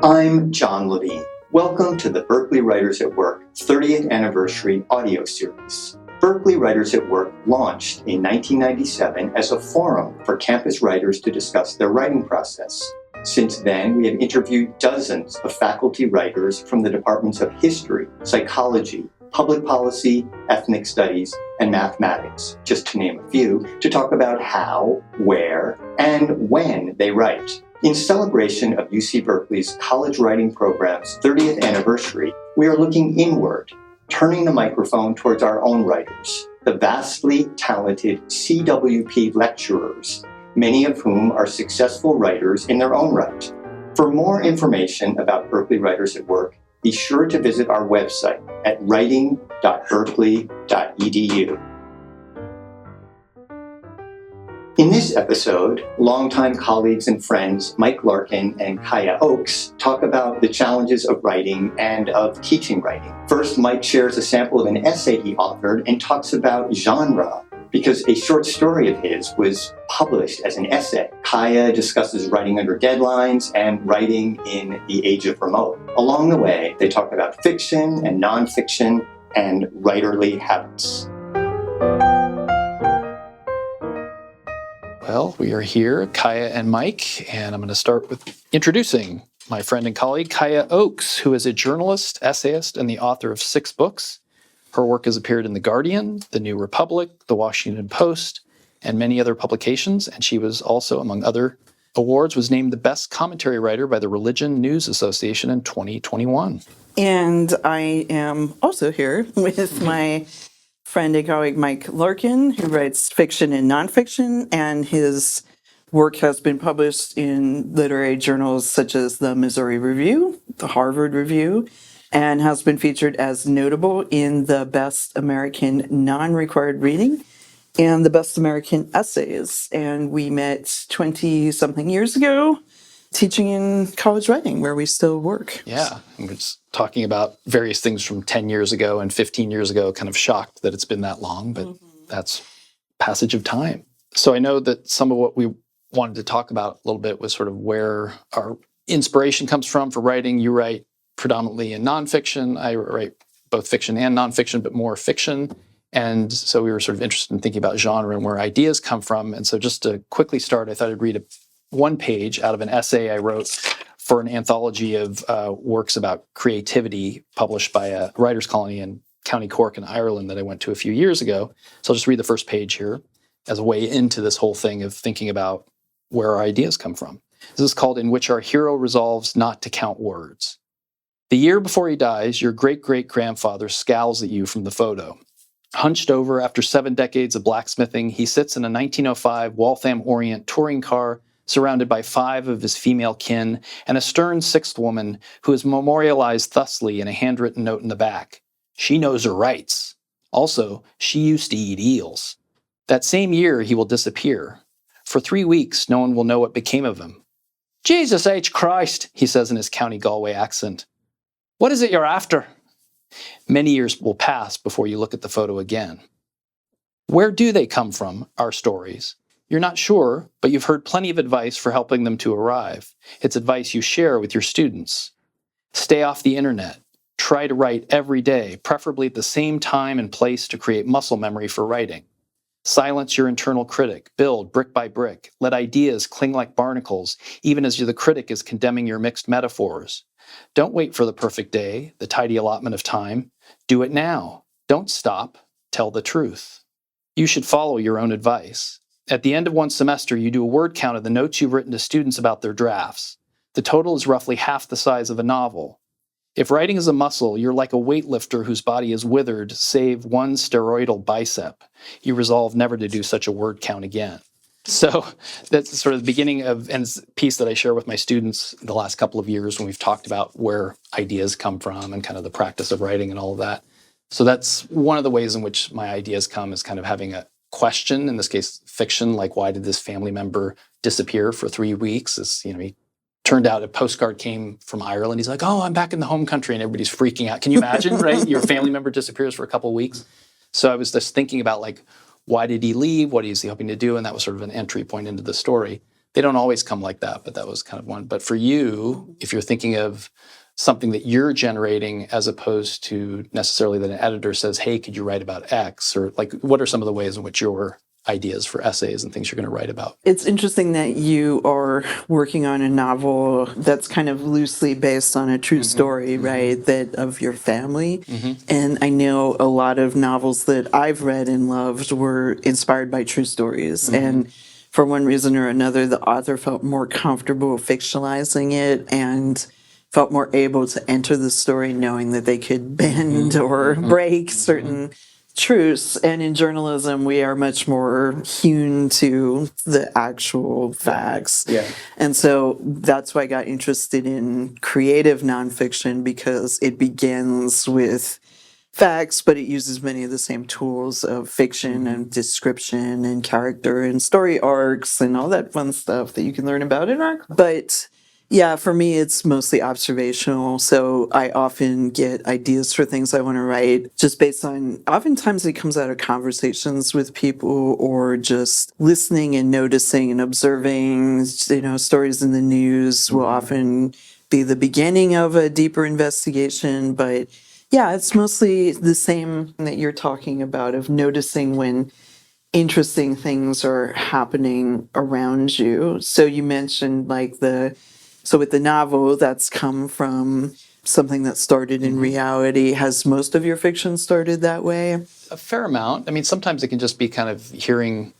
I'm John Levine. Welcome to the Berkeley Writers at Work 30th Anniversary audio series. Berkeley Writers at Work launched in 1997 as a forum for campus writers to discuss their writing process. Since then, we have interviewed dozens of faculty writers from the departments of history, psychology, public policy, ethnic studies, and mathematics, just to name a few, to talk about how, where, and when they write. In celebration of UC Berkeley's college writing program's 30th anniversary, we are looking inward, turning the microphone towards our own writers, the vastly talented CWP lecturers, many of whom are successful writers in their own right. For more information about Berkeley Writers at Work, be sure to visit our website at writing.berkeley.edu. In this episode, longtime colleagues and friends Mike Larkin and Kaya Oakes talk about the challenges of writing and of teaching writing. First, Mike shares a sample of an essay he authored and talks about genre, because a short story of his was published as an essay. Kaya discusses writing under deadlines and writing in the age of remote. Along the way, they talk about fiction and nonfiction and writerly habits. Well, we are here, Kaya and Mike, and I'm going to start with introducing my friend and colleague, Kaya Oakes, who is a journalist, essayist, and the author of 6 books. Her work has appeared in The Guardian, The New Republic, The Washington Post, and many other publications, and she was also, among other awards, was named the best commentary writer by the Religion News Association in 2021. And I am also here with my friend and colleague Mike Larkin, who writes fiction and nonfiction, and his work has been published in literary journals such as the Missouri Review, the Harvard Review, and has been featured as notable in the Best American Non-Required Reading and the Best American Essays. And we met 20-something years ago teaching in college writing, where we still work. Yeah, and we're just talking about various things from 10 years ago and 15 years ago, kind of shocked that it's been that long, but that's passage of time. So I know that some of what we wanted to talk about a little bit was sort of where our inspiration comes from for writing. You write predominantly in nonfiction. I write both fiction and nonfiction, but more fiction. And so we were sort of interested in thinking about genre and where ideas come from. And so just to quickly start, I thought I'd read one page out of an essay I wrote for an anthology of works about creativity published by a writers' colony in County Cork in Ireland that I went to a few years ago. So I'll just read the first page here as a way into this whole thing of thinking about where our ideas come from. This is called In Which Our Hero Resolves Not to Count Words. The year before he dies, your great-great-grandfather scowls at you from the photo. Hunched over after 7 decades of blacksmithing, he sits in a 1905 Waltham Orient touring car surrounded by 5 of his female kin and a stern 6th woman who is memorialized thusly in a handwritten note in the back. She knows her rights. Also, she used to eat eels. That same year, he will disappear. For 3 weeks, no one will know what became of him. Jesus H. Christ, he says in his County Galway accent. What is it you're after? Many years will pass before you look at the photo again. Where do they come from, our stories? You're not sure, but you've heard plenty of advice for helping them to arrive. It's advice you share with your students. Stay off the internet. Try to write every day, preferably at the same time and place to create muscle memory for writing. Silence your internal critic. Build brick by brick. Let ideas cling like barnacles, even as the critic is condemning your mixed metaphors. Don't wait for the perfect day, the tidy allotment of time. Do it now. Don't stop. Tell the truth. You should follow your own advice. At the end of one semester, you do a word count of the notes you've written to students about their drafts. The total is roughly half the size of a novel. If writing is a muscle, you're like a weightlifter whose body is withered, save one steroidal bicep. You resolve never to do such a word count again. So that's sort of the beginning of and piece that I share with my students the last couple of years when we've talked about where ideas come from and kind of the practice of writing and all of that. So that's one of the ways in which my ideas come, is kind of having a question, in this case fiction, like why did this family member disappear for 3 weeks? He turned out a postcard came from Ireland. He's like, oh, I'm back in the home country, and everybody's freaking out. Can you imagine, right? Your family member disappears for a couple of weeks. So I was just thinking about, like, why did he leave? What is he hoping to do? And that was sort of an entry point into the story. they don't always come like that, but that was kind of one. But for you, if you're thinking of something that you're generating as opposed to necessarily that an editor says, hey, could you write about X? Or like, what are some of the ways in which your ideas for essays and things you're going to write about? It's interesting that you are working on a novel that's kind of loosely based on a true story, right? That of your family. And I know a lot of novels that I've read and loved were inspired by true stories. And for one reason or another, the author felt more comfortable fictionalizing it and felt more able to enter the story knowing that they could bend or break certain truths. And in journalism, we are much more hewn to the actual facts. Yeah. And so that's why I got interested in creative nonfiction, because it begins with facts, but it uses many of the same tools of fiction and description and character and story arcs and all that fun stuff that you can learn about in art. But yeah, for me, it's mostly observational. So I often get ideas for things I want to write just based on, oftentimes it comes out of conversations with people or just listening and noticing and observing, stories in the news will often be the beginning of a deeper investigation. But yeah, it's mostly the same that you're talking about, of noticing when interesting things are happening around you. So you mentioned so with the novel, that's come from something that started in reality. Has most of your fiction started that way? A fair amount. I mean, sometimes it can just be kind of hearing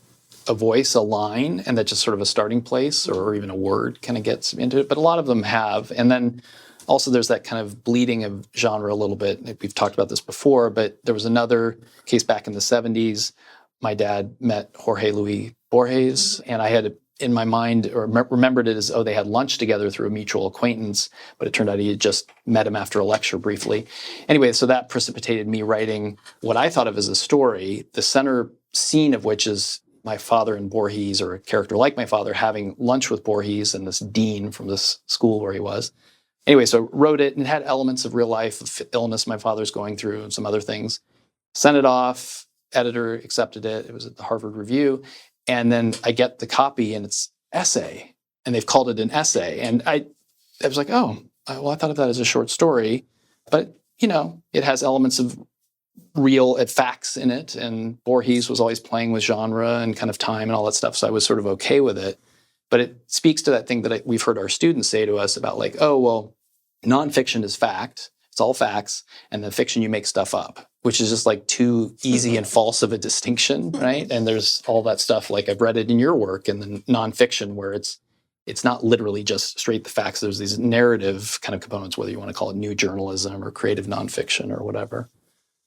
a voice, a line, and that's just sort of a starting place, or even a word kind of gets into it. But a lot of them have. And then also there's that kind of bleeding of genre a little bit. We've talked about this before, but there was another case back in the 70s. My dad met Jorge Luis Borges, and I had in my mind, or remembered it as, they had lunch together through a mutual acquaintance, but it turned out he had just met him after a lecture briefly. Anyway, so that precipitated me writing what I thought of as a story, the center scene of which is my father and Borges, or a character like my father, having lunch with Borges and this dean from this school where he was. Anyway, so wrote it, and it had elements of real life, of illness my father's going through, and some other things. Sent it off, editor accepted it. It was at the Harvard Review. And then I get the copy, and it's essay, and they've called it an essay. And I was like, I thought of that as a short story, but it has elements of real facts in it. And Borges was always playing with genre and kind of time and all that stuff. So I was sort of okay with it. But it speaks to that thing that we've heard our students say to us about nonfiction is fact. It's all facts. And the fiction, you make stuff up, which is just like too easy and false of a distinction, right? And there's all that stuff, like I've read it in your work, and the nonfiction, where it's not literally just straight the facts. There's these narrative kind of components, whether you want to call it new journalism or creative nonfiction or whatever.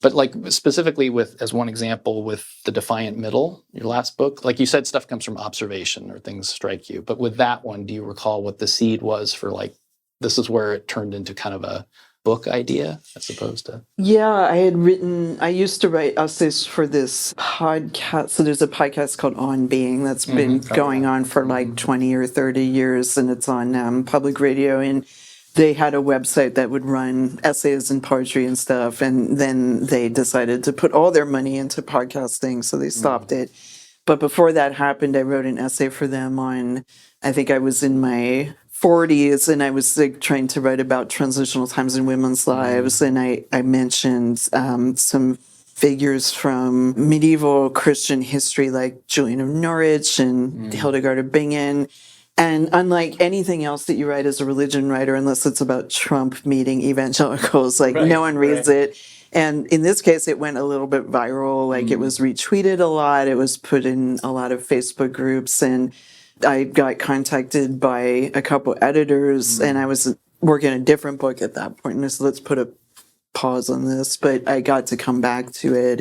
But like specifically as one example, with The Defiant Middle, your last book, like you said, stuff comes from observation or things strike you. But with that one, do you recall what the seed was for, like, this is where it turned into kind of a book idea as opposed to? Yeah, I used to write essays for this podcast. So there's a podcast called On Being that's been going on for like 20 or 30 years, and it's on public radio. And they had a website that would run essays and poetry and stuff. And then they decided to put all their money into podcasting, so they stopped it. But before that happened, I wrote an essay for them on, I think I was in my 40s, and I was trying to write about transitional times in women's lives. And I mentioned some figures from medieval Christian history, like Julian of Norwich and Hildegard of Bingen. And unlike anything else that you write as a religion writer, unless it's about Trump meeting evangelicals, no one reads it. And in this case, it went a little bit viral. Like, it was retweeted a lot. It was put in a lot of Facebook groups. And I got contacted by a couple editors, and I was working on a different book at that point. And I said, let's put a pause on this. But I got to come back to it.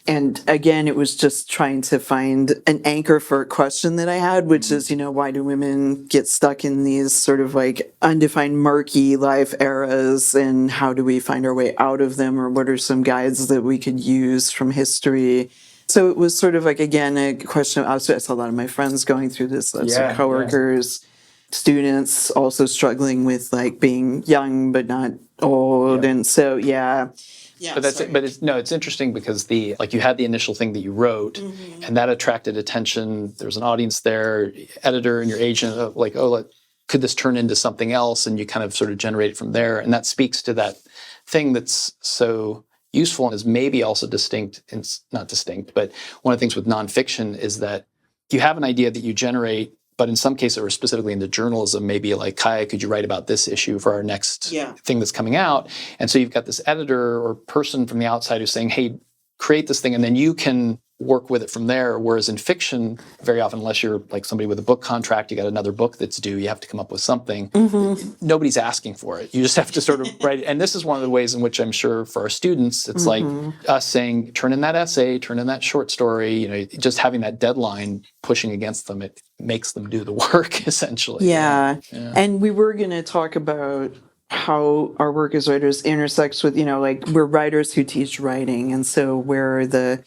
And again, it was just trying to find an anchor for a question that I had, which is, why do women get stuck in these sort of like undefined, murky life eras, and how do we find our way out of them, or what are some guides that we could use from history? So it was sort of like, again, a question. I saw a lot of my friends going through this, lots of coworkers, students also struggling with like being young but not old. And so, Yeah, but that's sorry. but it's no, it's interesting because you had the initial thing that you wrote, and that attracted attention. There's an audience there, editor and your agent, could this turn into something else? And you kind of sort of generate it from there, and that speaks to that thing that's so useful and is maybe also distinct. It's not distinct, but one of the things with nonfiction is that you have an idea that you generate. But in some cases, or specifically into journalism, maybe like, Kaya, could you write about this issue for our next thing that's coming out? And so you've got this editor or person from the outside who's saying, hey, create this thing, and then you can work with it from there. Whereas in fiction, very often, unless you're like somebody with a book contract, you got another book that's due, you have to come up with something. Nobody's asking for it. You just have to sort of write it. And this is one of the ways in which I'm sure for our students, it's like us saying, turn in that essay, turn in that short story, just having that deadline pushing against them, it makes them do the work, essentially. Yeah. And we were going to talk about how our work as writers intersects with, we're writers who teach writing. And so where are the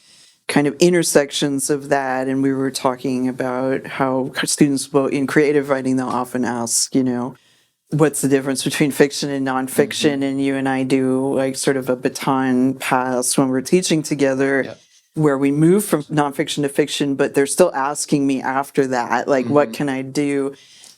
kind of intersections of that? And we were talking about how students in creative writing, they'll often ask, what's the difference between fiction and nonfiction? And you and I do like sort of a baton pass when we're teaching together. Where we move from nonfiction to fiction, but they're still asking me after that, like, what can I do?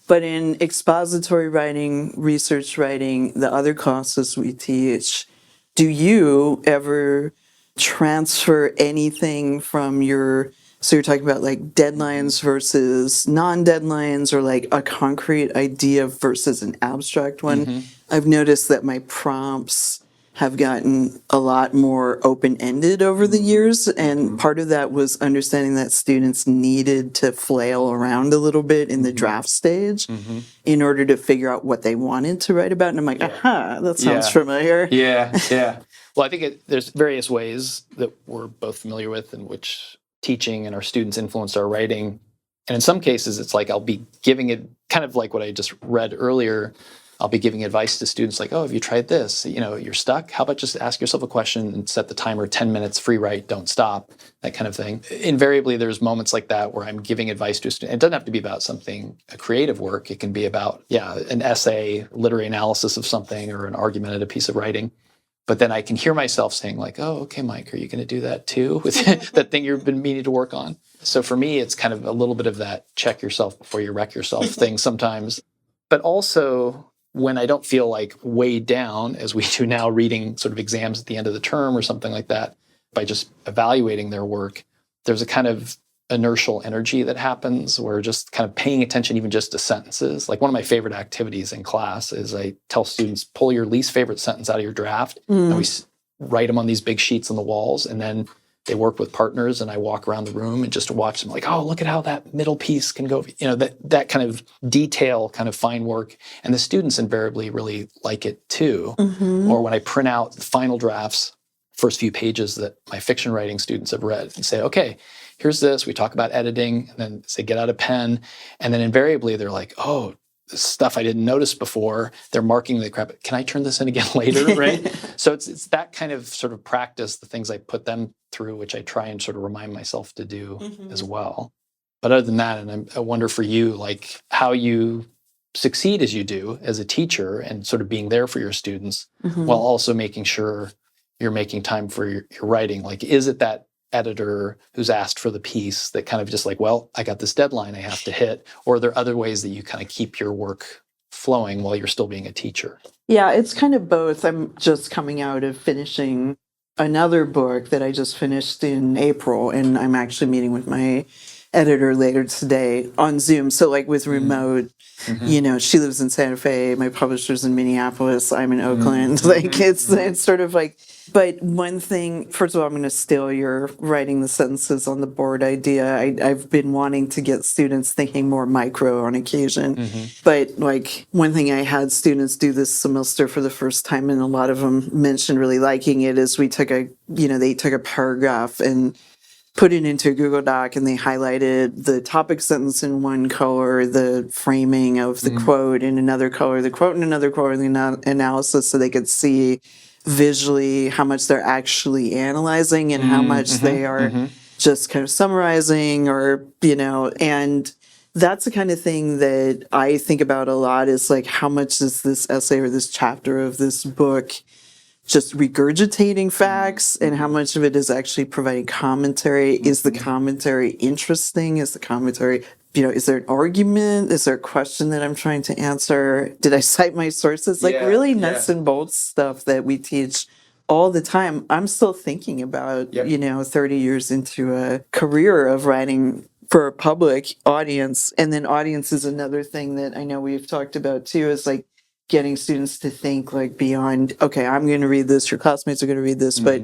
But in expository writing, research writing, the other classes we teach, do you ever transfer anything from so you're talking about like deadlines versus non-deadlines, or like a concrete idea versus an abstract one? I've noticed that my prompts have gotten a lot more open-ended over the years, and part of that was understanding that students needed to flail around a little bit in the draft stage in order to figure out what they wanted to write about. And I'm like, aha, that sounds familiar. Yeah. Well, I think there's various ways that we're both familiar with in which teaching and our students influence our writing. And in some cases, it's like I'll be giving it kind of like what I just read earlier. I'll be giving advice to students like, oh, have you tried this? You're stuck. How about just ask yourself a question and set the timer 10 minutes, free write, don't stop, that kind of thing. Invariably, there's moments like that where I'm giving advice to a student. It doesn't have to be about a creative work. It can be about, an essay, literary analysis of something, or an argumentative piece of writing. But then I can hear myself saying like, oh, okay, Mike, are you going to do that too with that thing you've been meaning to work on? So for me, it's kind of a little bit of that check yourself before you wreck yourself thing sometimes. But also, when I don't feel like weighed down, as we do now, reading sort of exams at the end of the term or something like that, by just evaluating their work, there's a kind of inertial energy that happens where just kind of paying attention even just to sentences. Like one of my favorite activities in class is I tell students, pull your least favorite sentence out of your draft, and we write them on these big sheets on the walls, and then they work with partners, and I walk around the room and just watch them like, oh, look at how that middle piece can go, that kind of detail, kind of fine work. And the students invariably really like it too. Or when I print out the final drafts, first few pages that my fiction writing students have read, and say, okay, here's this, we talk about editing, and then say, get out a pen. And then invariably they're like, oh, stuff I didn't notice before. They're marking the crap. Can I turn this in again later, right? So it's that kind of sort of practice, the things I put them through, which I try and sort of remind myself to do as well. But other than that, and I wonder for you, like how you succeed as you do as a teacher and sort of being there for your students while also making sure you're making time for your writing. Like, is it that editor who's asked for the piece that kind of just like, well, I got this deadline I have to hit? Or are there other ways that you kind of keep your work flowing while you're still being a teacher? Yeah, it's kind of both. I'm just coming out of finishing another book that I just finished in April, and I'm actually meeting with my editor later today on Zoom. So like with remote, she lives in Santa Fe, my publisher's in Minneapolis, I'm in Oakland. Like it's sort of like, but one thing, first of all, I'm going to steal your writing the sentences on the board idea. I've been wanting to get students thinking more micro on occasion. But like one thing I had students do this semester for the first time, and a lot of them mentioned really liking it, is they took a paragraph and put it into a Google Doc, and they highlighted the topic sentence in one color, the framing of the quote in another color, the quote in another color, the analysis, so they could see visually how much they're actually analyzing and how much they are just kind of summarizing, or, and that's the kind of thing that I think about a lot, is like, how much is this essay or this chapter of this book just regurgitating facts and how much of it is actually providing commentary. Is the commentary interesting? Is the commentary, is there an argument? Is there a question that I'm trying to answer? Did I cite my sources? Like really nuts and bolts stuff that we teach all the time. I'm still thinking about, 30 years into a career of writing for a public audience. And then audience is another thing that I know we've talked about too, is like getting students to think like beyond, okay, I'm going to read this, your classmates are going to read this, but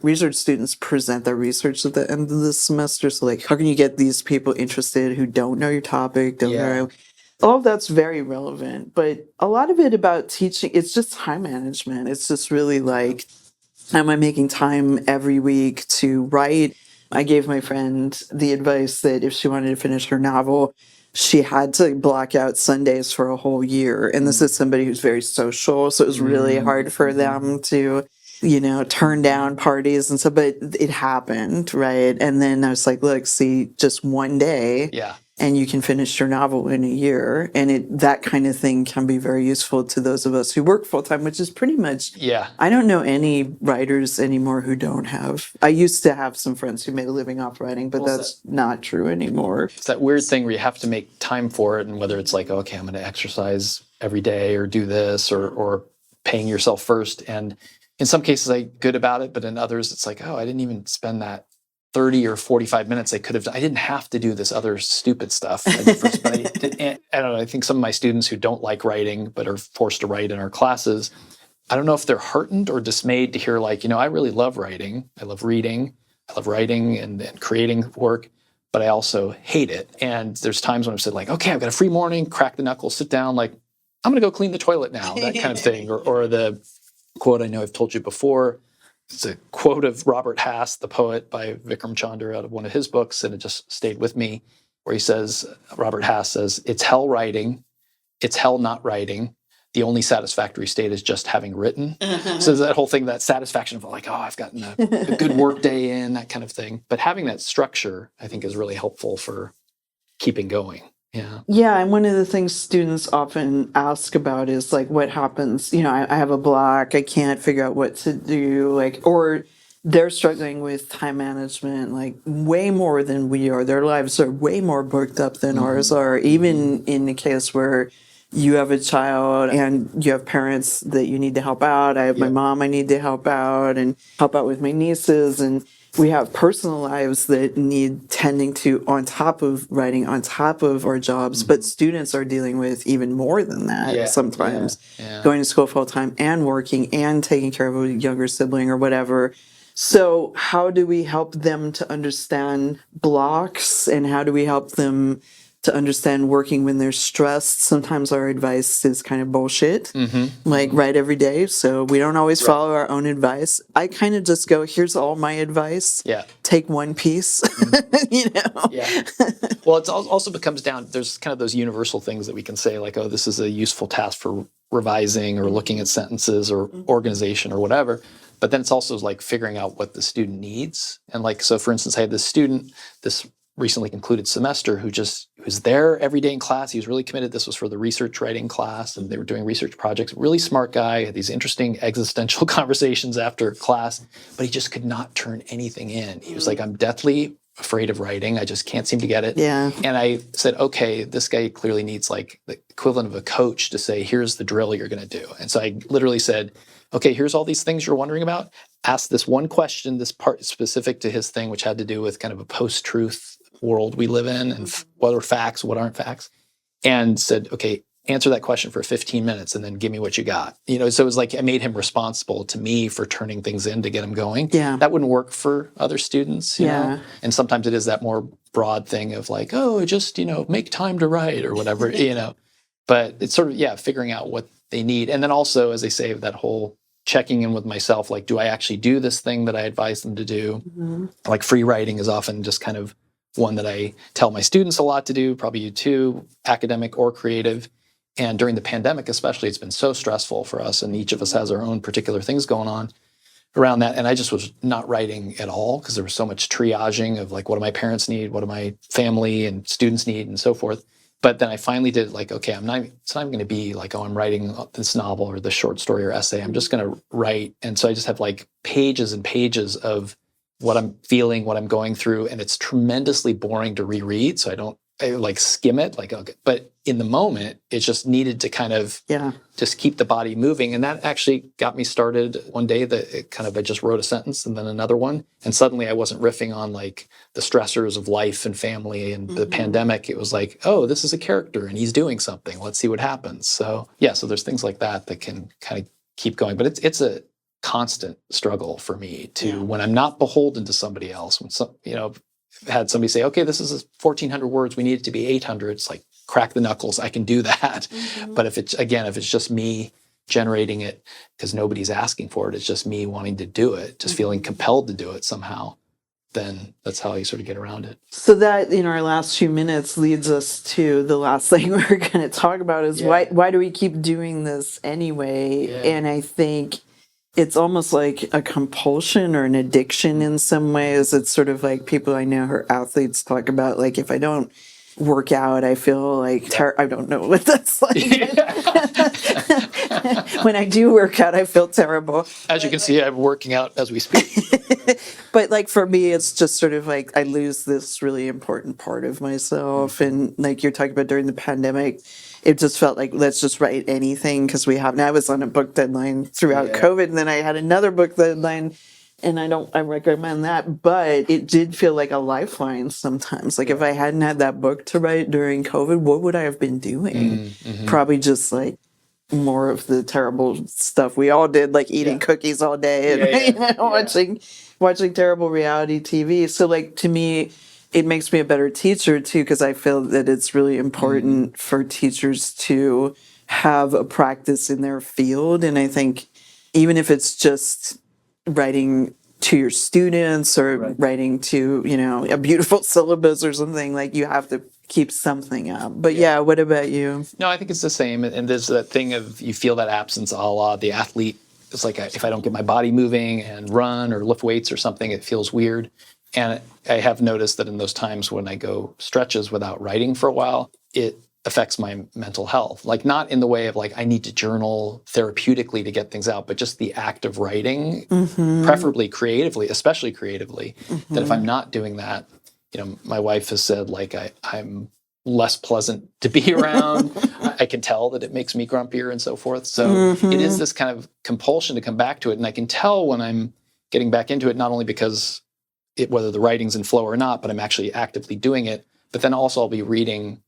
research students present their research at the end of the semester. So like, how can you get these people interested who don't know your topic, don't know? All of that's very relevant, but a lot of it about teaching, it's just time management. It's just really like, am I making time every week to write? I gave my friend the advice that if she wanted to finish her novel, she had to block out Sundays for a whole year. And this is somebody who's very social, so it was really hard for them to, turn down parties and stuff, but it happened, right? And then I was like, look, see, just one day. And you can finish your novel in a year. And that kind of thing can be very useful to those of us who work full time, which is pretty much, I don't know any writers anymore who don't have. I used to have some friends who made a living off writing, but that's not true anymore. It's that weird thing where you have to make time for it, and whether it's like, okay, I'm going to exercise every day or do this or paying yourself first. And in some cases, I'm good about it, but in others, it's like, oh, I didn't even spend that 30 or 45 minutes I could have done. I didn't have to do this other stupid stuff. I don't know. I think some of my students who don't like writing but are forced to write in our classes, I don't know if they're heartened or dismayed to hear like, I really love writing. I love reading. I love writing and creating work, but I also hate it. And there's times when I've said like, okay, I've got a free morning, crack the knuckles, sit down, like, I'm going to go clean the toilet now, that kind of thing. Or the quote I know I've told you before, it's a quote of Robert Hass, the poet, by Vikram Chandra out of one of his books, and it just stayed with me, where he says, Robert Hass says, it's hell writing, it's hell not writing. The only satisfactory state is just having written. So that whole thing, that satisfaction of like, oh, I've gotten a good work day in, that kind of thing. But having that structure, I think, is really helpful for keeping going. Yeah, and one of the things students often ask about is like, what happens? I have a block, I can't figure out what to do, or they're struggling with time management, like way more than we are. Their lives are way more booked up than ours are, even in the case where you have a child and you have parents that you need to help out. I have my mom I need to help out and help out with my nieces, and we have personal lives that need tending to on top of writing, on top of our jobs, but students are dealing with even more than that sometimes, going to school full time and working and taking care of a younger sibling or whatever. So how do we help them to understand blocks, and how do we help them to understand working when they're stressed? Sometimes our advice is kind of bullshit, like write every day. So we don't always follow our own advice. I kind of just go, here's all my advice. Take one piece, Well, it also becomes down, there's kind of those universal things that we can say like, oh, this is a useful task for revising or looking at sentences or organization or whatever. But then it's also like figuring out what the student needs. And like, so for instance, I had this student, this recently concluded semester, who was there every day in class. He was really committed. This was for the research writing class, and they were doing research projects. Really smart guy, had these interesting existential conversations after class, but he just could not turn anything in. He was like, I'm deathly afraid of writing. I just can't seem to get it. And I said, okay, this guy clearly needs like the equivalent of a coach to say, here's the drill you're going to do. And so I literally said, okay, here's all these things you're wondering about. Ask this one question, this part specific to his thing, which had to do with kind of a post-truth world we live in, and what are facts, what aren't facts, and said, okay, answer that question for 15 minutes and then give me what you got. So it was like I made him responsible to me for turning things in to get him going. That wouldn't work for other students, you know? And sometimes it is that more broad thing of like, oh, just, make time to write or whatever, But it's sort of, figuring out what they need. And then also, as I say, that whole checking in with myself, like, do I actually do this thing that I advise them to do? Like free writing is often just kind of one that I tell my students a lot to do, probably you too, academic or creative. And during the pandemic especially, it's been so stressful for us, and each of us has our own particular things going on around that. And I just was not writing at all because there was so much triaging of like, what do my parents need? What do my family and students need and so forth. But then I finally did like, okay, it's not going to be like, oh, I'm writing this novel or this short story or essay. I'm just going to write. And so I just have like pages and pages of what I'm feeling, what I'm going through. And it's tremendously boring to reread. So I like skim it, like, okay. But in the moment, it just needed to kind of just keep the body moving. And that actually got me started one day I just wrote a sentence and then another one. And suddenly I wasn't riffing on like the stressors of life and family and the pandemic. It was like, oh, this is a character and he's doing something. Let's see what happens. So so there's things like that can kind of keep going. But it's a constant struggle for me when I'm not beholden to somebody else, when had somebody say, okay, this is 1,400 words, we need it to be 800. It's like, crack the knuckles, I can do that. But if it's just me generating it because nobody's asking for it, it's just me wanting to do it, just feeling compelled to do it somehow, then that's how you sort of get around it. So that, in our last few minutes, leads us to the last thing we're going to talk about is why do we keep doing this anyway? And I think it's almost like a compulsion or an addiction in some ways. It's sort of like people I know who are athletes talk about, like, if I don't work out, I feel like, I don't know what that's like. When I do work out, I feel terrible. As you can see, I'm working out as we speak. But like for me, it's just sort of like I lose this really important part of myself. And like you're talking about during the pandemic, it just felt like, let's just write anything because I was on a book deadline throughout COVID, and then I had another book deadline, and I recommend that, but it did feel like a lifeline sometimes. Like if I hadn't had that book to write during COVID, what would I have been doing? Probably just like more of the terrible stuff we all did, like eating cookies all day and watching terrible reality TV. So like to me, it makes me a better teacher too, because I feel that it's really important for teachers to have a practice in their field. And I think even if it's just writing to your students or writing to, a beautiful syllabus or something, like you have to keep something up. But what about you? No, I think it's the same. And there's that thing of you feel that absence a la the athlete. It's like if I don't get my body moving and run or lift weights or something, it feels weird. And I have noticed that in those times when I go stretches without writing for a while, it affects my mental health. Like not in the way of like I need to journal therapeutically to get things out, but just the act of writing, preferably creatively, especially creatively, that if I'm not doing that, my wife has said like I'm less pleasant to be around. I can tell that it makes me grumpier and so forth. So it is this kind of compulsion to come back to it. And I can tell when I'm getting back into it, not only because whether the writing's in flow or not, but I'm actually actively doing it. But then also I'll be reading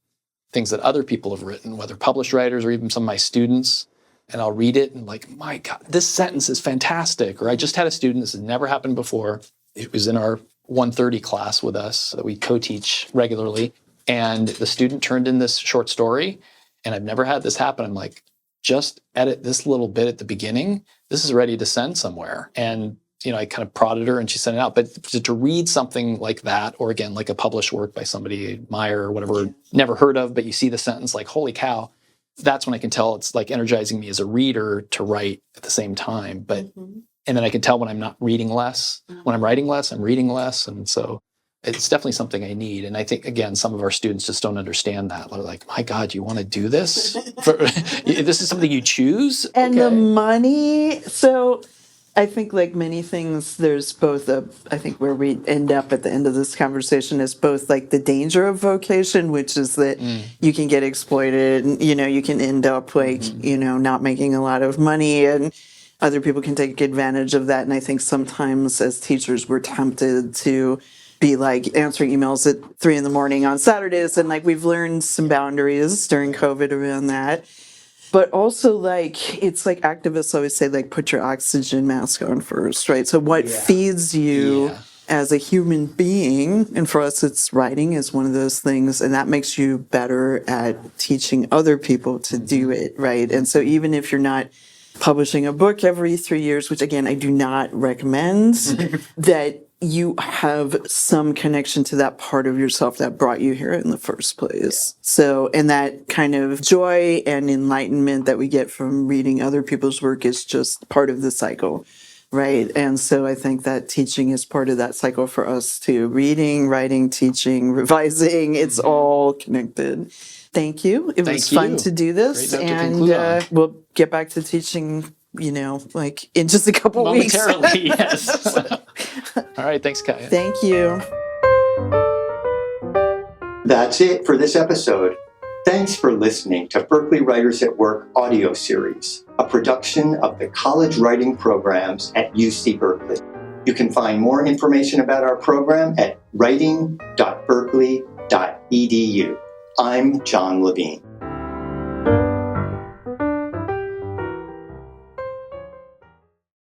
things that other people have written, whether published writers or even some of my students. And I'll read it and like, my God, this sentence is fantastic. Or I just had a student, this has never happened before. It was in our 130 class with us that we co-teach regularly. And the student turned in this short story. And I've never had this happen. I'm like, just edit this little bit at the beginning. This is ready to send somewhere. And I kind of prodded her and she sent it out. But to read something like that, or again, like a published work by somebody you admire or whatever, never heard of, but you see the sentence like, holy cow, that's when I can tell it's like energizing me as a reader to write at the same time. But and then I can tell when I'm not reading less. When I'm writing less, I'm reading less. And so it's definitely something I need. And I think, again, some of our students just don't understand that. They're like, my God, you want to do this? This is something you choose? And the money. So I think like many things, there's both I think where we end up at the end of this conversation is both like the danger of vocation, which is that you can get exploited and, you can end up like, not making a lot of money and other people can take advantage of that. And I think sometimes as teachers, we're tempted to be like answering emails at 3 a.m. on Saturdays. And like we've learned some boundaries during COVID around that. But also, like, it's like activists always say, like, put your oxygen mask on first, right? So what feeds you as a human being, and for us, it's writing is one of those things, and that makes you better at teaching other people to do it, right? And so even if you're not publishing a book every 3 years, which, again, I do not recommend, that you have some connection to that part of yourself that brought you here in the first place. So, and that kind of joy and enlightenment that we get from reading other people's work is just part of the cycle Right. And so I think that teaching is part of that cycle for us too. Reading, writing, teaching, revising, it's all connected. Thank you. It was Thank fun you. to do this. Great note to And conclude on. we'll get back to teaching, like in just a couple weeks. Momentarily, yes. All right, thanks, Kaya. Thank you. That's it for this episode. Thanks for listening to Berkeley Writers at Work audio series, a production of the college writing programs at UC Berkeley. You can find more information about our program at writing.berkeley.edu. I'm John Levine.